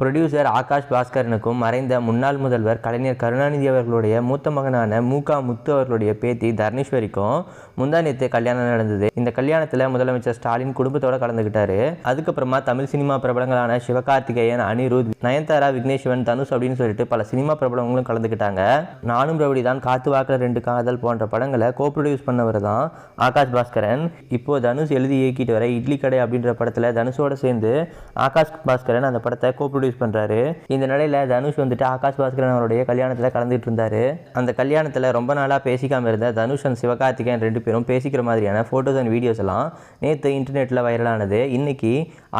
Producer Akash பாஸ்கரனுக்கும் மறைந்த முன்னாள் முதல்வர் கலைஞர் கருணாநிதி அவர்களுடைய மூத்த மகனான மூகா முத்து அவர்களுடைய பேத்தி தர்ணீஸ்வரிக்கும் முந்தானேத்து கல்யாணம் நடந்தது. இந்த கல்யாணத்தில் முதலமைச்சர் ஸ்டாலின் குடும்பத்தோட கலந்துக்கிட்டாரு. அதுக்கப்புறமா தமிழ் சினிமா பிரபலங்களான சிவகார்த்திகேயன், அனிருத், நயன்தாரா, விக்னேஷ் சிவன், தனுஷ் அப்படின்னு சொல்லிட்டு பல சினிமா பிரபலங்களும் கலந்துக்கிட்டாங்க. நானும் ரவுடி தான், காத்து வாக்கில் 2 காதல் போன்ற படங்களை கோ ப்ரொடியூஸ் பண்ணவர் தான் ஆகாஷ் பாஸ்கரன். இப்போ தனுஷ் எழுதி இயக்கிட்டு வர இட்லி கடை அப்படின்ற படத்தில் தனுஷோட சேர்ந்து ஆகாஷ் பாஸ்கரன் அந்த படத்தை கோ ப்ரொடியூஸ் பண்றாரு. இந்த நிலையில தனுஷ் வந்துட்டு ஆகாஷ் பாஸ்கரன் அவருடைய கல்யாணத்தில் கலந்துட்டு இருந்தாரு. அந்த கல்யாணத்தில் ரொம்ப நாளா பேசிக்காம இருந்த தனுஷ் அண்ட் சிவகார்த்திகேயன் 2 பேரும் பேசிக்கிற மாதிரியான போட்டோஸ் அண்ட் வீடியோஸ் எல்லாம் நேற்று இன்டர்நெட்ல வைரலானது. இன்னைக்கு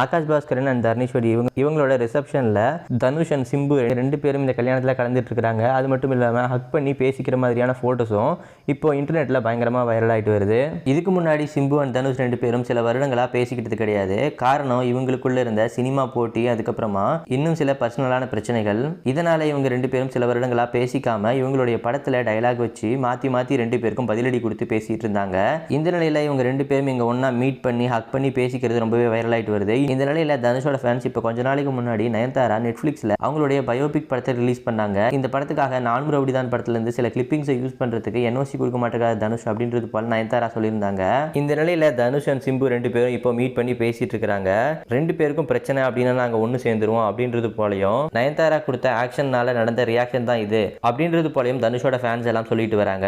ஆகாஷ் பாஸ்கரன் அண்ட் தர்ணீஸ்வரி இவங்களோட ரிசப்ஷன்ல தனுஷ் அண்ட் சிம்பு 2 பேரும் இந்த கல்யாணத்தில் கலந்துட்டு இருக்காங்க. அது மட்டும் இல்லாமல் ஹக் பண்ணி பேசிக்கிற மாதிரியான போட்டோஸும் இப்போ இன்டர்நெட்ல பயங்கரமா வைரல் ஆயிட்டு வருது. இதுக்கு முன்னாடி சிம்பு அண்ட் தனுஷ் 2 பேரும் சில வருடங்களா பேசிக்கிட்டது கிடையாது. காரணம் இவங்களுக்குள்ள இருந்த சினிமா போட்டி, அதுக்கப்புறமா இன்னும் சில பர்சனலான பிரச்சனைகள். இதனால இவங்க 2 பேரும் சில வருடங்களா பேசிக்காம இவங்களுடைய படத்துல டயலாக் வச்சு மாத்தி 2 பேருக்கும் பதிலடி கொடுத்து பேசிட்டு இருந்தாங்க. இந்த நிலையில இவங்க 2 பேரும் இங்க ஒன்னா மீட் பண்ணி ஹக் பண்ணி பேசிக்கிறது ரொம்பவே வைரல் ஆயிட்டு வருது. இந்த நிலையில தனுஷோட ஃபேன்ஸ் இப்போ கொஞ்ச நாளைக்கு முன்னாடி நயன்தாரா நெட்ஃபிளிக்ஸ்ல அவங்களுடைய பயோபிக் படத்தை ரிலீஸ் பண்ணாங்க. இந்த படத்துக்காக நானும் ரவுடி தான் படத்துல இருந்து சில கிளிப்பிங்ஸை யூஸ் பண்றதுக்கு NOC கொடுக்க மாட்டேங்காத தனுஷ் அப்படின்றது போல நயன்தாரா சொல்லியிருந்தாங்க. இந்த நிலையில தனுஷ் அண்ட் சிம்பு 2 பேரும் இப்போ மீட் பண்ணி பேசிட்டு இருக்காங்க. 2 பேருக்கும் பிரச்சனை அப்படின்னா நாங்க ஒன்னு சேர்ந்துருவோம் அப்படின்றது போலயும், நயன்தாரா கொடுத்த ஆக்ஷன்னால நடந்த ரியாக்ஷன் தான் இது அப்படின்றது போலயும் தனுஷோட ஃபேன்ஸ் எல்லாம் சொல்லிட்டு வராங்க.